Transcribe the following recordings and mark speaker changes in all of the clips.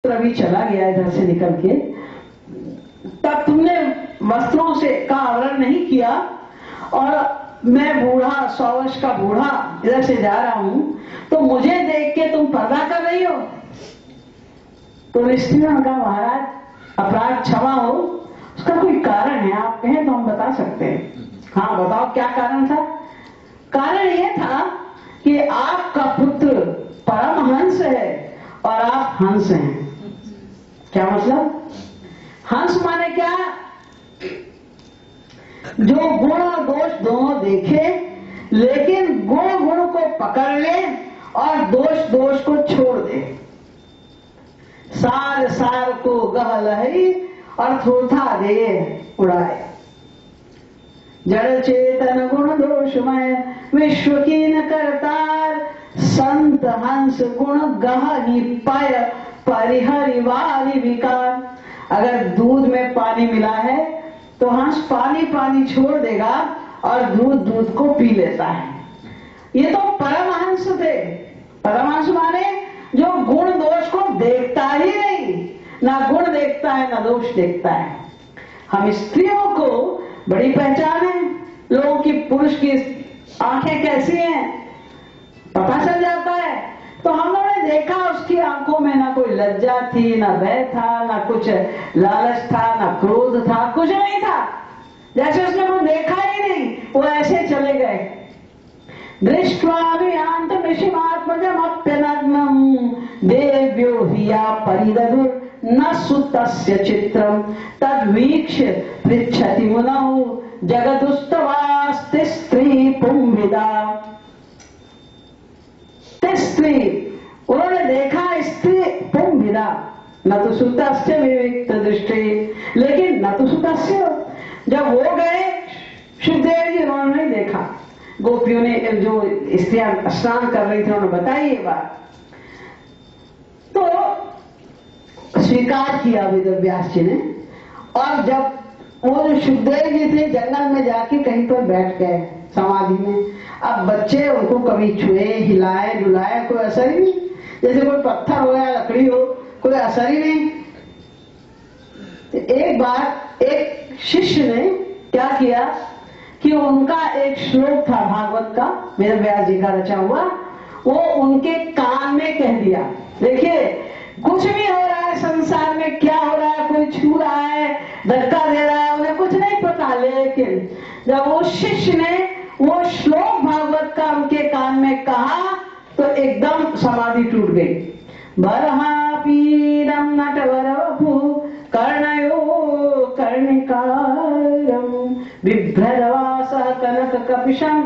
Speaker 1: रवि चला गया इधर से निकल के, तब तुमने वस्त्रों से का आवरण नहीं किया और मैं बूढ़ा 100 वर्ष का बूढ़ा इधर से जा रहा हूं, तो मुझे देख के तुम पर्दा कर रही हो। तो स्त्रियों ने कहा महाराज अपराध क्षमा हो, उसका कोई कारण है, आप कहें तो हम बता सकते हैं। हाँ बताओ क्या कारण था। कारण यह था कि आपका पुत्र परमहंस है और आप हंस हैं। क्या मतलब? हंस माने क्या? जो गुण और दोष दोनों देखे, लेकिन गुण को पकड़ ले और दोष को छोड़ दे। सार को गह लहरी और थोथा दे उड़ाए। जड़ चेतन गुण दोषमय विश्व की न करतार, संत हंस गुण गह ही पाय परिहरि वारि विकार। अगर दूध में पानी मिला है तो हंस पानी छोड़ देगा और दूध को पी लेता है। ये तो परमहंस थे। परमहंस माने जो गुण दोष को देखता ही नहीं, ना गुण देखता है ना दोष देखता है। हम स्त्रियों को बड़ी पहचान है, लोगों की पुरुष की आंखें कैसी हैं पता चल जाता है। तो हम लोगों ने देखा उसकी आंखों में ना कोई लज्जा थी, ना भय था, ना कुछ लालच था, ना क्रोध था, कुछ नहीं था। जैसे उसने वो देखा ही नहीं, वो ऐसे चले गए। दृष्ट्वाभियान्त मिषिमात्मजमप्यनग्नं देव्यो हिया परिदधुर् न सुतस्य चित्रं तद्वीक्ष्य पृच्छति मुनौ जगदुस्तवास्ति स्त्री पुंविदा। स्त्री, उन्होंने देखा स्त्री पुंविदा न तो सुतस्य विविक्त दृष्टि, लेकिन न तो सुतस्य। जब वो गए सुखदेव जी, उन्होंने नहीं देखा। गोपियों ने, जो स्त्रियां स्नान कर रही थी, उन्होंने बताई ये बात। तो स्वीकार किया वेदव्यास जी ने। और जब वो जो सुखदेव जी थे जंगल में जाके कहीं पर बैठ गए समाधि में। अब बच्चे उनको कभी छुए, हिलाए डुलाए, कोई असर ही नहीं। जैसे कोई पत्थर हो या लकड़ी हो, कोई असर ही नहीं। तो एक बार एक शिष्य ने क्या किया कि उनका एक श्लोक था भागवत का, वेदव्यास जी का रचा हुआ, वो उनके कान में कह दिया। देखिए कुछ भी हो रहा है संसार में, क्या हो रहा है, कोई छू रहा है, धक्का दे रहा है, उन्हें कुछ नहीं पता। लेकिन जब वो शिष्य ने वो श्लोक भागवत का उनके कान में कहा तो एकदम समाधि टूट गई। बरहापीरम नटवरवपु कर्णयो कर्णिकारम बिभ्रदवासः कनक कपिशं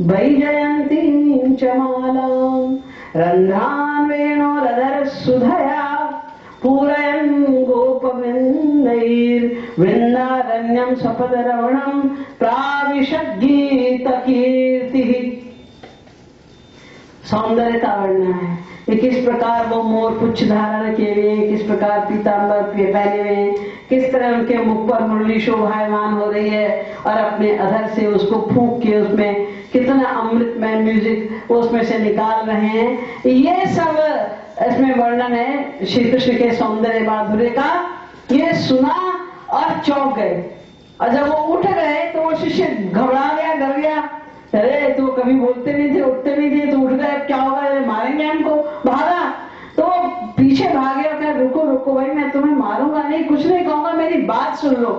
Speaker 1: वैजयन्तीं च मालां रन्ध्रान् वेणोरधर सुधया पूरयन् गोपवृन्दैर्वृन्दारण्यं सपदरवणं प्राविशद्गीतकीर्तिः। सौंदर्य का वर्णन है कि किस प्रकार वो मोर पुच्छ धारण किए हुए, किस प्रकार पीतांबर पहने हुए, किस तरह उनके मुख पर मुरली शोभायमान हो रही है और अपने अधर से उसको फूंक के उसमें कितना अमृतमय म्यूजिक उसमें से निकाल रहे हैं। ये सब इसमें वर्णन है श्री कृष्ण के सौंदर्य माधुर्य का। ये सुना और चौंक गए, और जब वो उठ गए तो वो शिष्य घबरा गया, डर गया। अरे तो कभी बोलते नहीं थे, उठते नहीं थे, तो उठ गए, क्या होगा, मारेंगे हमको। भागा तो पीछे भागे और कहा रुको रुको भाई, मैं तुम्हें मारूंगा नहीं, कुछ नहीं कहूंगा, मेरी बात सुन लो।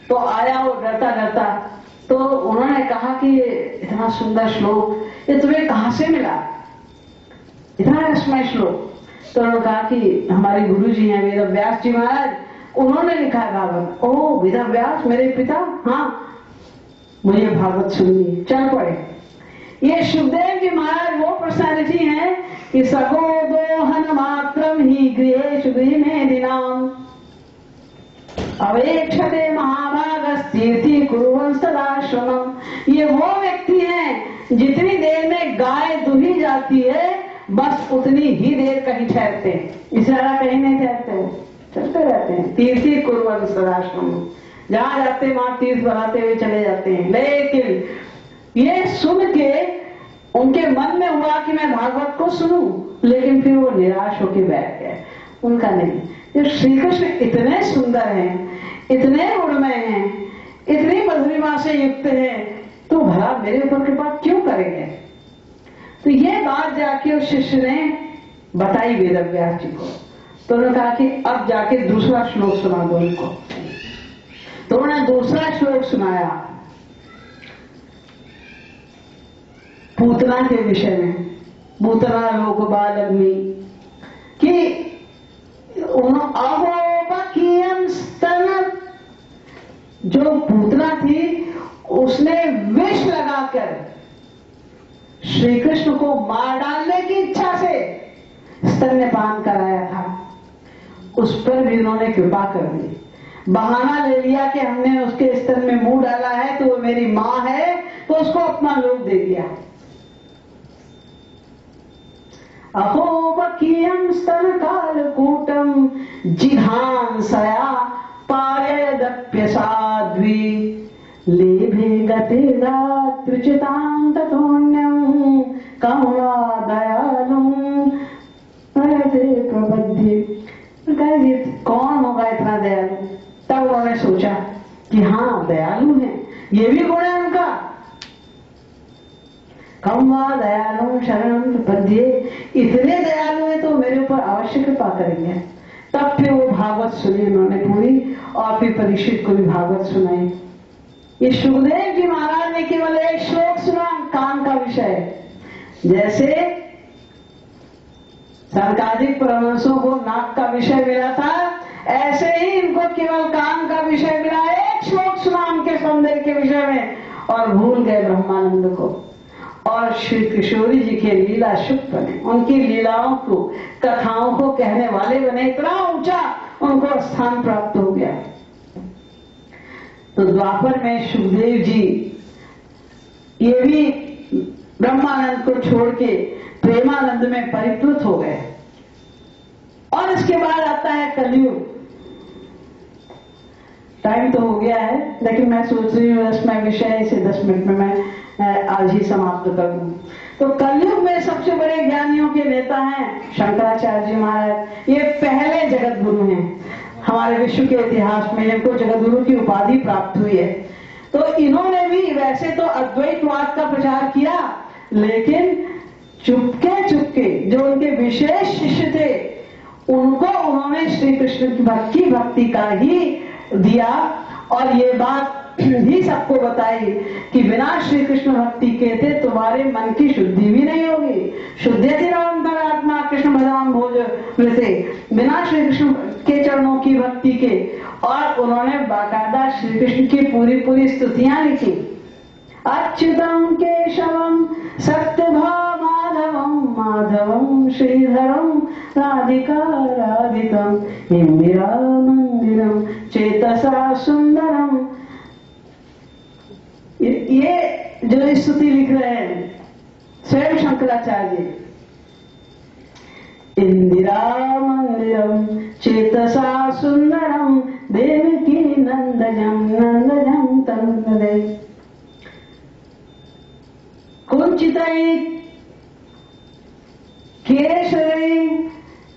Speaker 1: तो आया वो डरता डरता। तो उन्होंने कहा कि इतना सुंदर श्लोक ये तुम्हें कहां से मिला, इतना रसमय श्लोक। तो उन्होंने कहा कि हमारे गुरु जी हैं वेदव्यास जी महाराज, उन्होंने लिखा है भागवत। ओह वेदव्यास मेरे पिता, हाँ मुझे भागवत सुननी। चल पड़े। ये सुखदेव जी महाराज वो पर्सनालिटी हैं कि सगो दोहन मात्रम ही गृहेषु गृहमेदिनाम अवेक्षते महाभागस्तीर्थी कुर्वन् सदाश्रमम्। ये वो व्यक्ति हैं जितनी देर में गाय दुही जाती है बस उतनी ही देर कहीं ठहरते हैं, इससे ज्यादा कहीं नहीं ठहरते, वो चलते रहते हैं। तीर्थी कुर्वन् सदाश्रमम्, जहां जाते वहां तीर्थ बनाते हुए चले जाते हैं। लेकिन ये सुन के उनके मन में हुआ कि मैं भागवत को सुनूं, लेकिन फिर वो निराश होकर बैठ गए। उनका नहीं। जो श्री कृष्ण इतने सुंदर हैं, इतने गुणमय हैं, इतनी मधुरिमा से युक्त हैं, तो भला मेरे ऊपर कृपा क्यों करेंगे? तो ये बात जाके उस शिष्य ने बताई वेदव्यास जी को। तो उन्होंने कहा कि अब जाके दूसरा श्लोक सुना दो इनको। तो उन्होंने दूसरा श्लोक सुनाया पूतना के विषय में, पूतना लोक बालग्नि, कि जो पूतना थी उसने विष लगाकर श्री कृष्ण को मार डालने की इच्छा से स्तन्यपान कराया था। उस पर भी उन्होंने कृपा कर दी। बहाना ले लिया कि हमने उसके स्तन में मुंह डाला है तो वो मेरी मां है, तो उसको अपना लोक दे दिया। अहोबकीयं स्तन कालकूटं जिघांसया पायदप्यसाध्वी लेभे गतिरात्रुचितां ततोऽन्यं कं वा दयालुं नयते प्रबद्धि। कौन होगा इतना दयालु? तब उन्होंने सोचा कि हाँ दयालु है, ये भी गुण है उनका। कम वा दयालु शरणं प्रपद्ये, इतने दयालु है तो मेरे ऊपर अवश्य कृपा करेंगे। तब फिर वो भागवत सुनी उन्होंने पूरी, और फिर परीक्षित को भी भागवत सुनाई। ये सुखदेव जी महाराज ने केवल एक श्लोक सुना कान का विषय। जैसे सरकारिक परमहंसों को नाक का विषय मिला था, ऐसे ही इनको केवल कान का विषय मिला। एक श्लोक सुना उनके सौंदर्य के विषय में और भूल गए ब्रह्मानंद को। और श्री किशोरी जी के लीला शुभ बने, उनकी लीलाओं को, कथाओं को कहने वाले बने, इतना ऊंचा उनको स्थान प्राप्त हो गया। तो द्वापर में सुखदेव जी ये भी ब्रह्मानंद को छोड़ के प्रेमानंद में परिप्लुत हो गए। और इसके बाद आता है कलयुग। टाइम तो हो गया है, लेकिन मैं सोच रही हूँ मैं विषय इसे 10 मिनट में मैं आज ही समाप्त कर दूं। तो कलयुग में सबसे बड़े ज्ञानियों के नेता हैं शंकराचार्य जी महाराज। ये पहले जगत गुरु हैं हमारे विश्व के इतिहास में, इनको जगत गुरु की उपाधि प्राप्त हुई है। तो इन्होंने भी वैसे तो अद्वैतवाद का प्रचार किया, लेकिन चुपके चुपके जो उनके विशेष शिष्य थे उनको उन्होंने श्री कृष्ण की भक्ति का ही दिया। और ये बात भी सबको बताई कि बिना श्री कृष्ण भक्ति के थे तुम्हारे मन की शुद्धि भी नहीं होगी। शुद्धिरात्मा कृष्ण भगवान भोज से, बिना श्री कृष्ण के चरणों की भक्ति के। और उन्होंने बाकायदा श्री कृष्ण की पूरी पूरी स्तुतियां लिखी। अच्युतम केशवम सत्यभाम माधवम माधवम श्रीधरम राधिका राधिकम इंदिरा मंदिरम चेतसा सुंदरम। ये जो स्तुति लिख रहे हैं स्वयं शंकराचार्य। इंदिरा मंदिरम चेतसा सुंदरम देवकी नंदजम नंदजम तंदे कुंचितई केशरी।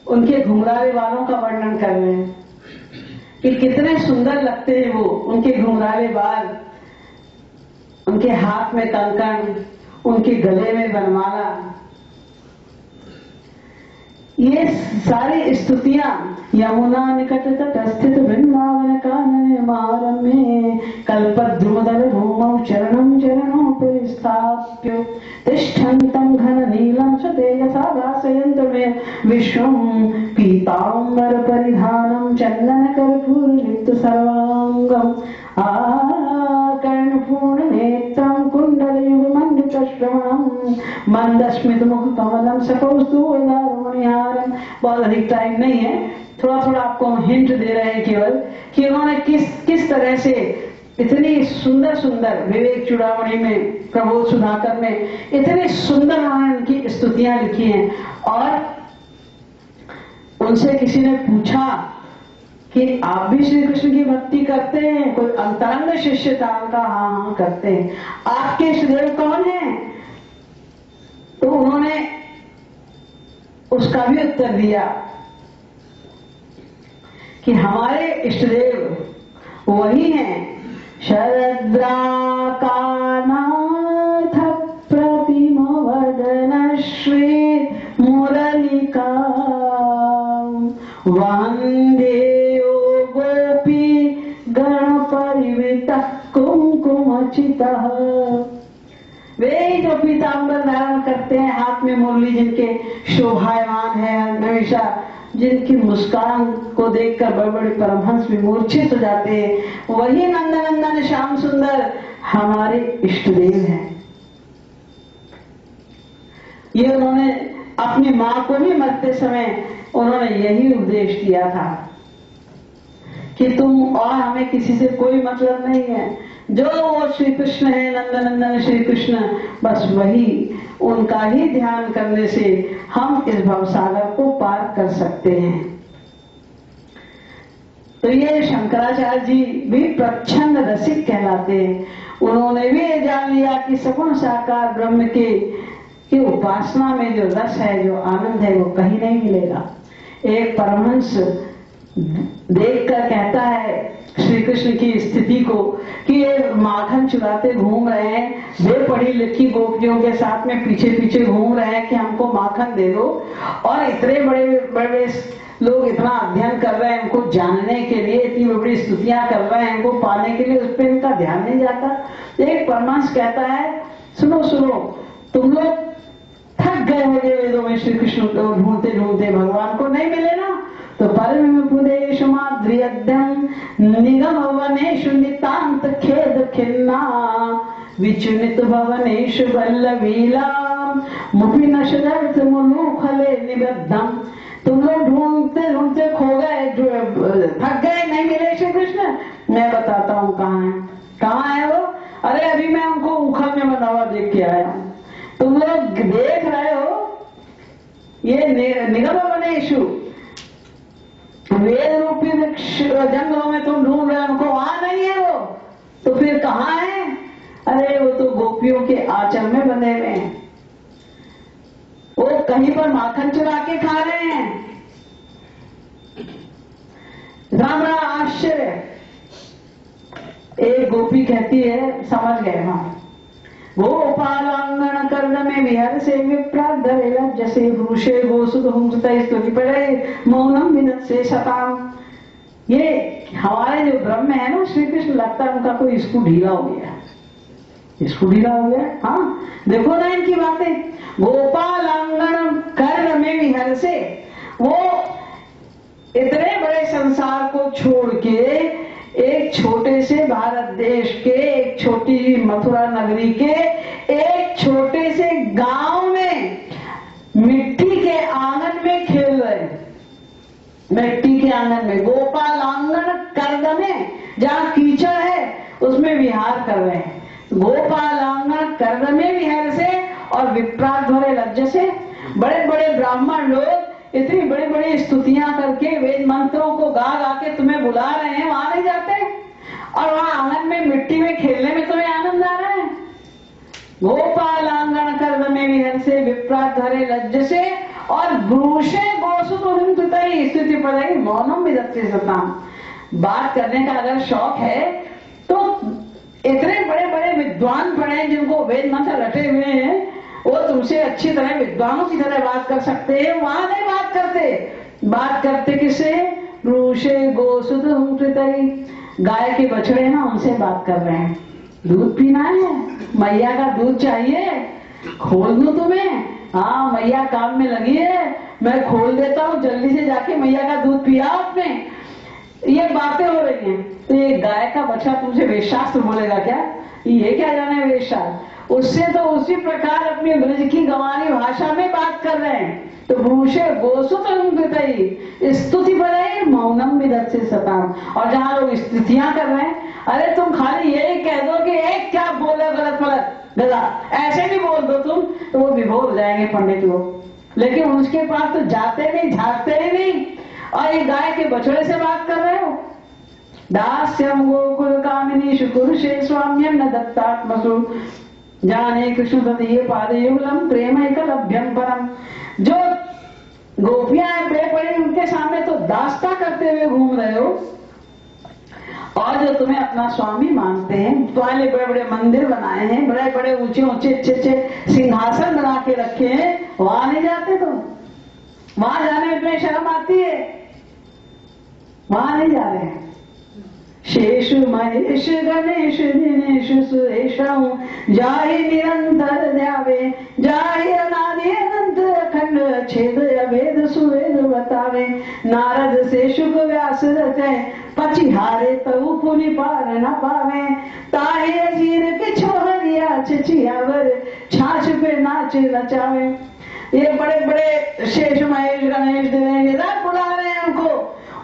Speaker 1: उनके घुंघराले बालों का वर्णन कर रहे हैं कि कितने सुंदर लगते हैं वो, उनके घुंघराले बाल, उनके हाथ में कंकण, उनके गले में वनमाला। ये सारी स्तुतियां यमुना निकट तटस्थित वृंदावन कानने मारम्ये कल्पद्रुमदल भूमौ चरणं चरणोपरि स्थाप्य तिष्ठन्तं घन नीलं सतेजसा भासयन्त मे विश्वं पीताम्बर परिधानं चन्दन कर्पूरलिप्त सर्वांगम् कर्णपूर्ण नेत्रं कुण्डलयुगमण्डितश्रवणं मंदस्मित मुख कमलम सकोस्तुवदारुमणिहारम। बहुत अधिक टाइम नहीं है, थोड़ा थोड़ा आपको हम हिंट दे रहे हैं केवल कि उन्होंने किस तरह से इतनी सुंदर सुंदर विवेक चूड़ामणि में, प्रबोध सुधाकर में इतनी सुंदर उन्होंने उनकी स्तुतियां लिखी हैं। और उनसे किसी ने पूछा कि आप भी श्री कृष्ण की भक्ति करते हैं? कोई अंतरंग शिष्य था उनका, हाँ करते हैं। आपके इष्टदेव कौन है? तो उन्होंने उसका भी उत्तर दिया कि हमारे इष्टदेव वही हैं। शरद्राकानाथ प्रतिम वदन श्री मुरलिका वंदेयो गोपी गण परिवृतः कुंकुमचितः। वे जो पीतांबर धारण करते हैं, हाथ में मुरली जिनके शोभायमान है हमेशा, जिनकी मुस्कान को देखकर बड़े बड़े परमहंस भी मूर्छित हो जाते हैं, वही नंदनंदन श्याम सुंदर हमारे इष्टदेव हैं। ये उन्होंने अपनी मां को भी मरते समय उन्होंने यही उपदेश दिया था कि तुम और हमें किसी से कोई मतलब नहीं है, जो वो श्री कृष्ण है, नंदनंदन श्री कृष्ण, बस वही, उनका ही ध्यान करने से हम इस भवसागर को पार कर सकते हैं। तो ये शंकराचार्य जी भी प्रच्छन्न रसिक कहलाते हैं। उन्होंने भी ये जान लिया कि सगुण साकार ब्रह्म के उपासना में जो रस है, जो आनंद है, वो कहीं नहीं मिलेगा। एक परमहंस देखकर कहता है श्री कृष्ण की स्थिति को कि ये माखन चुराते घूम रहे हैं, बेपढ़ी लिखी गोपियों के साथ में पीछे पीछे घूम रहे हैं कि हमको माखन दे दो, और इतने बड़े बड़े लोग इतना अध्ययन कर रहे हैं उनको जानने के लिए, इतनी बड़ी स्तुतियां कर रहे हैं उनको पाने के लिए, उस पर इनका ध्यान नहीं जाता। एक परमहंस कहता है, सुनो सुनो, तुम लोग थक गए होंगे वेदों में श्री कृष्ण को ढूंढते ढूंढते, भगवान को नहीं मिले ना, तो परमेशु माद्रियद्यम निगम वनेषु नितांत खेद खिन्ना विचुनित भवनेषु वल्लवीला मुपि नशदर्थ मुलूखले निबद्धम। तुम लोग ढूंढते ढूंढते खो गए, थक गए, नहीं मिले श्री कृष्ण। मैं बताता हूँ कहाँ है, कहाँ है वो। अरे अभी मैं उनको उखल में बना हुआ देख के आया हूँ। तुम लोग देख रहे हो ये निगम वनेषु, वेद रूपी वृक्ष जंगलों में तुम ढूंढ रहे हो, उनको वहां नहीं है वो, तो फिर कहाँ है? अरे वो तो गोपियों के आंचल में बंधे हुए हैं, वो कहीं पर माखन चुरा के खा रहे हैं। बड़ा आश्चर्य। एक गोपी कहती है, समझ गए हम, गोपालांगन कर्ण में विहर से विप्राधरे लज्जसे पुरुषे गोसुत हुंसतस्तुति पड़े मौनम विनत से शताम। ये हमारे जो ब्रह्म है ना श्री कृष्ण, लगता है उनका कोई स्क्रू ढीला हो गया, स्क्रू ढीला हो गया। हाँ देखो ना इनकी बातें, गोपालांगन कर्ण में विहर से, वो इतने बड़े संसार को छोड़ के एक छोटे से भारत देश के, एक छोटी मथुरा नगरी के एक छोटे से गांव में मिट्टी के आंगन में खेल रहे, मिट्टी के आंगन में, गोपाल आंगन कर्द में जहां कीचड़ है उसमें विहार कर रहे हैं। गोपाल आंगन कर्द में विहार से और विप्राध्वरे लज्ज से, बड़े बड़े ब्राह्मण लोग इतनी बड़ी बड़ी स्तुतियां करके वेद मंत्रों को गा गा के तुम्हें बुला रहे हैं, वहां नहीं जाते, और वहां आंगन में मिट्टी में खेलने में तुम्हें आनंद आ रहा है। गोपाल आंगन कर्द में विहर से विप्राध्वरे लज्ज से और ब्रूषे गोसुत स्थिति पड़ेगी मौनम विदत्ते सताम। बात करने का अगर शौक है तो इतने बड़े बड़े विद्वान पढ़े जिनको वेद मंत्र रटे हुए हैं, वो तुमसे अच्छी तरह विद्वानों की तरह बात कर सकते हैं, वहां नहीं बात करते। बात करते किससे? रूषे गोसुत गाय के बछड़े ना, उनसे बात कर रहे हैं। दूध पीना है, मैया का दूध चाहिए, खोल दूं तुम्हें? हाँ मैया काम में लगी है, मैं खोल देता हूँ, जल्दी से जाके मैया का दूध पिया आपने। ये बातें हो रही हैं। तो ये गाय का बछड़ा तुमसे वेदशास्त्र बोलेगा क्या? ये क्या जाने वेदशास्त्र? उससे तो उसी प्रकार अपनी ब्रज की गंवारी भाषा में बात कर रहे हैं। तो भूषे गोसुत स्तुति पड़े मौनम विदत से सताम। और जहां लोग स्तुतियां कर रहे हैं, अरे तुम खाली यही कह दो कि एक क्या बोले गलत फलत गला, ऐसे भी बोल दो तुम, तो वो विभोर हो जाएंगे पंडित लोग। लेकिन उसके पास तो जाते नहीं, झांकते ही नहीं। और ये गाय के बछड़े से बात कर रहे हो। दास्यम गोकुल कामिनी शुकुरुषे स्वाम्यम न दत्तात्मसु जाने कृष्ण दतीय पादयुगलम प्रेम एकलभ्यम परम। जो गोपियां बेपड़ी उनके सामने तो दास्ता करते हुए घूम रहे हो, जो तुम्हें अपना स्वामी मानते हैं, तुम्हारे बड़े बड़े मंदिर बनाए हैं, बड़े बड़े ऊंचे ऊंचे अच्छे अच्छे सिंहासन बना के रखे हैं, वहां नहीं जाते तुम? वहां जाने में तुम्हें शर्म आती है? वहां नहीं जा रहे हैं। शेष महेश गणेश दिनेश सुरेश जाहि निरंतर ध्यावे, जाहि अनादि अनंत अखंड छेद अभेद सुवेद बतावे। नारद से शुक व्यास रचे, पचिहारे तऊ पुनि पार न पावे। ताहि अजीर के छोहरिया छिछियावर, छाछ पे नाच नचावे। ये बड़े बड़े शेष महेश गणेश दिनेश बुला रहे हैं उनको,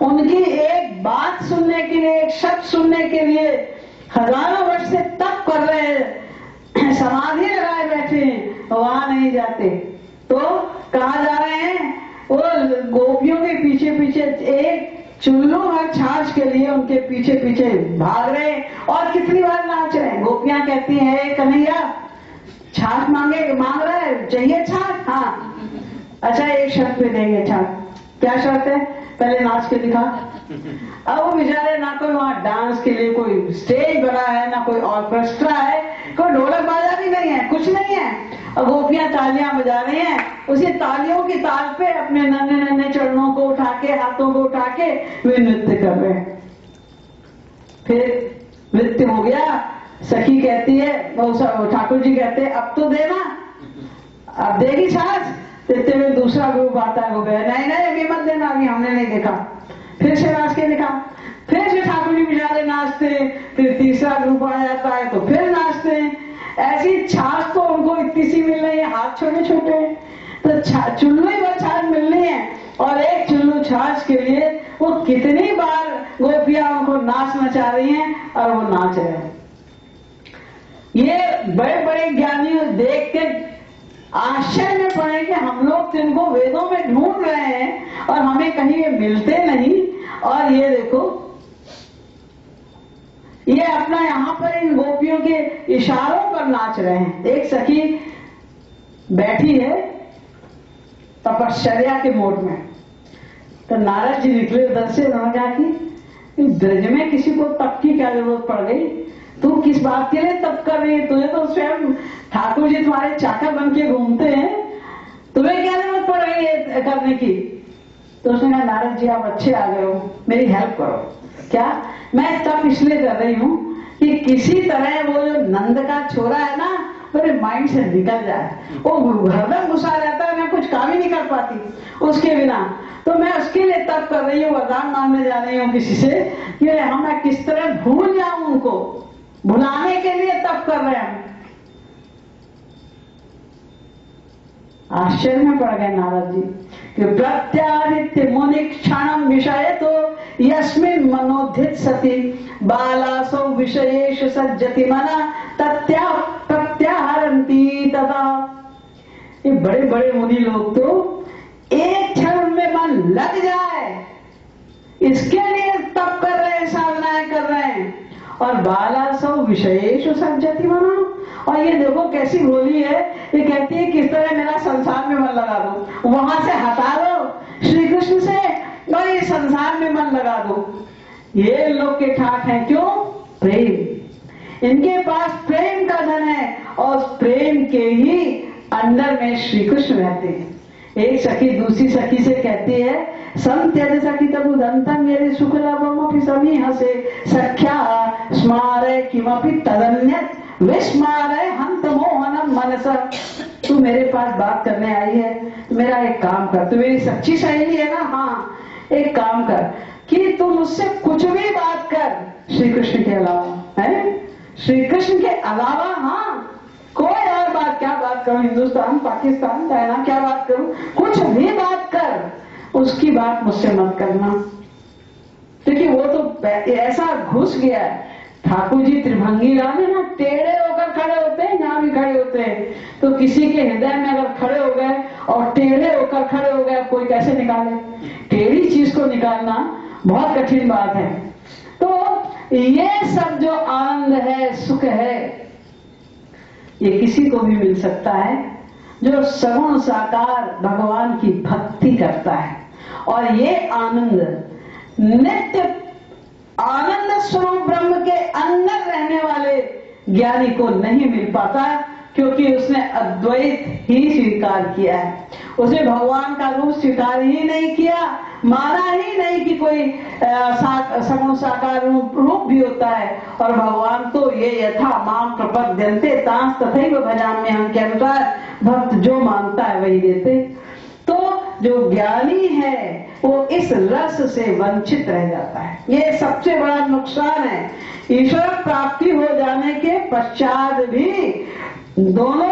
Speaker 1: उनकी एक बात सुनने के लिए, एक शब्द सुनने के लिए हजारों वर्ष से तप कर रहे हैं, समाधि लगाए बैठे हैं, वहां नहीं जाते। तो कहा जा रहे हैं? वो गोपियों के पीछे पीछे एक चुल्लू भर छाछ के लिए उनके पीछे पीछे भाग रहे हैं और कितनी बार नाच रहे हैं। गोपियां कहती हैं, कन्हैया छाछ मांग रहा है, चाहिए छाछ? हाँ, अच्छा एक शर्त पे देंगे छाछ। क्या शर्त है? पहले नाच के दिखा। अब वो बेचारे, ना कोई वहां डांस के लिए कोई स्टेज बना है, ना कोई ऑर्केस्ट्रा है, कोई ढोलक बाजा भी नहीं है, कुछ नहीं है। और गोपियां तालियां बजा रही हैं, उसी तालियों की ताल पे अपने नन्हे नन्हे चरणों को उठा के, हाथों को उठा के वे नृत्य कर रहे हैं। फिर नृत्य हो गया, सखी कहती है, ठाकुर जी कहते हैं अब तो देना, अब देगी छाछ? इतने में दूसरा ग्रुप आता है, वो गया नहीं नहीं अभी मत देना, अभी हमने नहीं देखा। फिर से नाच के दिखा, फिर से ठाकुर जी बेचारे नाचते, फिर तीसरा ग्रुप आ जाता है तो फिर नाचते हैं। ऐसी छाछ तो उनको इतनी सी मिल रही है, हाथ छोटे छोटे, तो चुल्लू ही भर छाछ मिलनी है। और एक चुल्लू छाछ के लिए वो कितनी बार गोपियां उनको नाच नचा रही हैं और वो नाच रहे हैं। ये बड़े बड़े ज्ञानी देख के आश्चर्य में पड़े कि हम लोग जिनको वेदों में ढूंढ रहे हैं और हमें कहीं ये मिलते नहीं। और ये देखो, ये अपना यहाँ पर इन गोपियों के इशारों पर नाच रहे हैं। एक सखी बैठी है तपश्चर्या के मोड में, तो नारद जी निकले उधर से, उन्होंने कहा कि ब्रज में किसी को तप की क्या जरूरत पड़ गई? तू किस बात के लिए तप कर रही है? तुझे तो स्वयं ठाकुर जी तुम्हारे चाकर बन के घूमते हैं, तुम्हें क्या जरूरत पड़ रही है करने की? तो उसने कहा, नारद जी आप अच्छे आ गए हो, मेरी हेल्प करो। क्या? मैं तप इसलिए कर रही हूँ कि किसी तरह वो जो नंद का छोरा है ना, मेरे माइंड से निकल जाए। वो हरदम घुसा रहता है, मैं कुछ काम ही नहीं कर पाती उसके बिना। तो मैं उसके लिए तप कर रही हूँ, वरदान मांगने जा रही हूँ किसी से कि मैं किस तरह भूल जाऊं उनको, भुलाने के लिए तप कर रहे हैं। आश्चर्य में पड़ गए नारद जी कि प्रत्यादित्य मुनि क्षणम विषय तो यस्मिन् मनोधित सती बालासो विषयेश सज्जति मना प्रत्याहरंती तथा। ये बड़े बड़े मुनि लोग तो एक क्षण में मन लग जाए इसके लिए तप कर रहे हैं, साधनाएं कर रहे हैं। और बालासो विषयेश सज्जति मना, और ये देखो कैसी भोली है, ये कहती है किस तरह मेरा संसार में मन लगा दो, वहां से हटा दो श्री कृष्ण से और ये संसार में मन लगा दो। ये लोग के ठाठ हैं, क्यों? प्रेम, इनके पास प्रेम का धन है और प्रेम के ही अंदर में श्री कृष्ण रहते हैं। एक सखी दूसरी सखी से कहती है, संत्यज सखी तब उदंतम मेरे सुख लाभम समी हसे सख्या स्मारय किमपि तदन्यत विस्मारय हंत मोहनम मनस। तू मेरे पास बात करने आई है, तो मेरा एक काम कर, तू मेरी सच्ची सहेली है ना? हाँ, एक काम कर कि तू मुझसे कुछ भी बात कर श्री कृष्ण के अलावा, है श्री कृष्ण के अलावा। हाँ, कोई और बात, क्या बात करूं, हिंदुस्तान पाकिस्तान चाइना क्या बात करूं, कुछ भी बात कर, उसकी बात मुझसे मत करना। क्योंकि वो तो ऐसा घुस गया है। ठाकुर जी त्रिभंगी राम है ना, टेढ़े होकर खड़े होते हैं, यहाँ भी खड़े होते हैं। तो किसी के हृदय में अगर खड़े हो गए और टेढ़े होकर खड़े हो गए, कोई कैसे निकाले? टेढ़ी चीज को निकालना बहुत कठिन बात है। तो ये सब जो आनंद है, सुख है, ये किसी को भी मिल सकता है जो सगुण साकार भगवान की भक्ति करता है। और ये आनंद नित्य आनंद स्वरूप ब्रह्म ज्ञानी को नहीं मिल पाता, क्योंकि उसने अद्वैत ही स्वीकार किया है। उसने भगवान का रूप स्वीकार ही नहीं किया, माना ही नहीं कि कोई सगुण साकार रूप भी होता है। और भगवान तो ये यथा माम प्रपद्यन्ते तांस तथैव भजाम्यहं के अनुसार भक्त जो मानता है वही देते। तो जो ज्ञानी है वो इस रस से वंचित रह जाता है, ये सबसे बड़ा नुकसान है। ईश्वर प्राप्ति हो जाने के पश्चात भी दोनों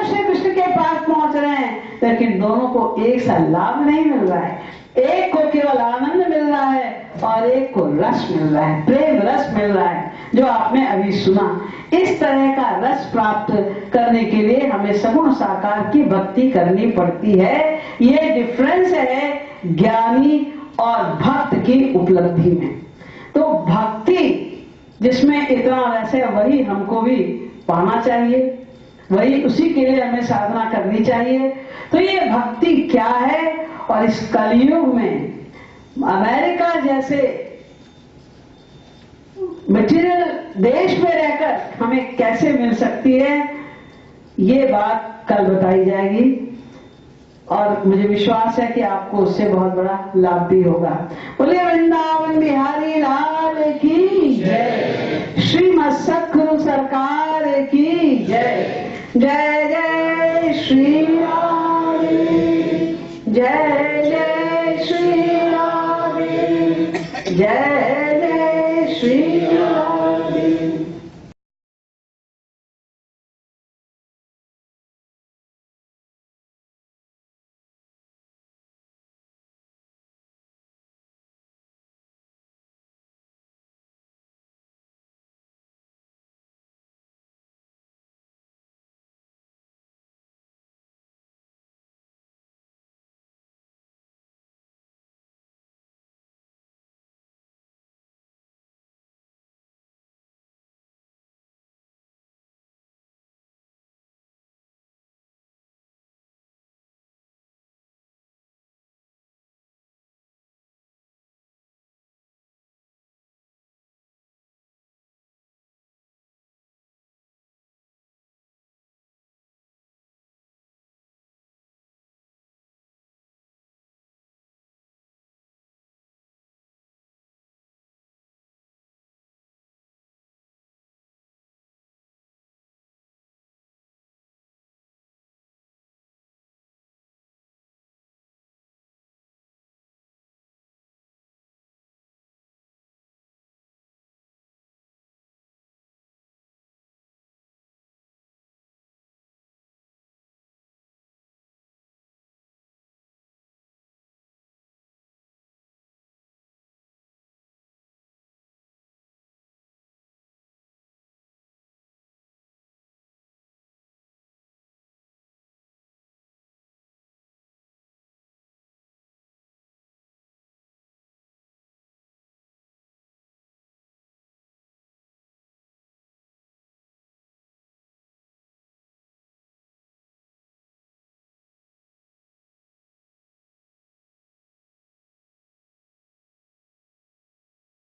Speaker 1: श्री कृष्ण के पास पहुंच रहे हैं, लेकिन दोनों को एक सा लाभ नहीं मिल रहा है। एक को केवल आनंद मिल रहा है और एक को रस मिल रहा है, प्रेम रस मिल रहा है, जो आपने अभी सुना। इस तरह का रस प्राप्त करने के लिए हमें सगुण साकार की भक्ति करनी पड़ती है। ये डिफरेंस है ज्ञानी और भक्त की उपलब्धि में। तो भक्ति जिसमें इतना रस है वही हमको भी पाना चाहिए, वही उसी के लिए हमें साधना करनी चाहिए। तो ये भक्ति क्या है और इस कलयुग में अमेरिका जैसे मटेरियल देश में रहकर हमें कैसे मिल सकती है, ये बात कल बताई जाएगी। और मुझे विश्वास है कि आपको उससे बहुत बड़ा लाभ भी होगा। बोले वृंदावन बिहारी लाल की जय, श्रीमद सद्गुरु सरकार की जय। जय जय श्री राम, जय जय श्री राम, जय जय श्री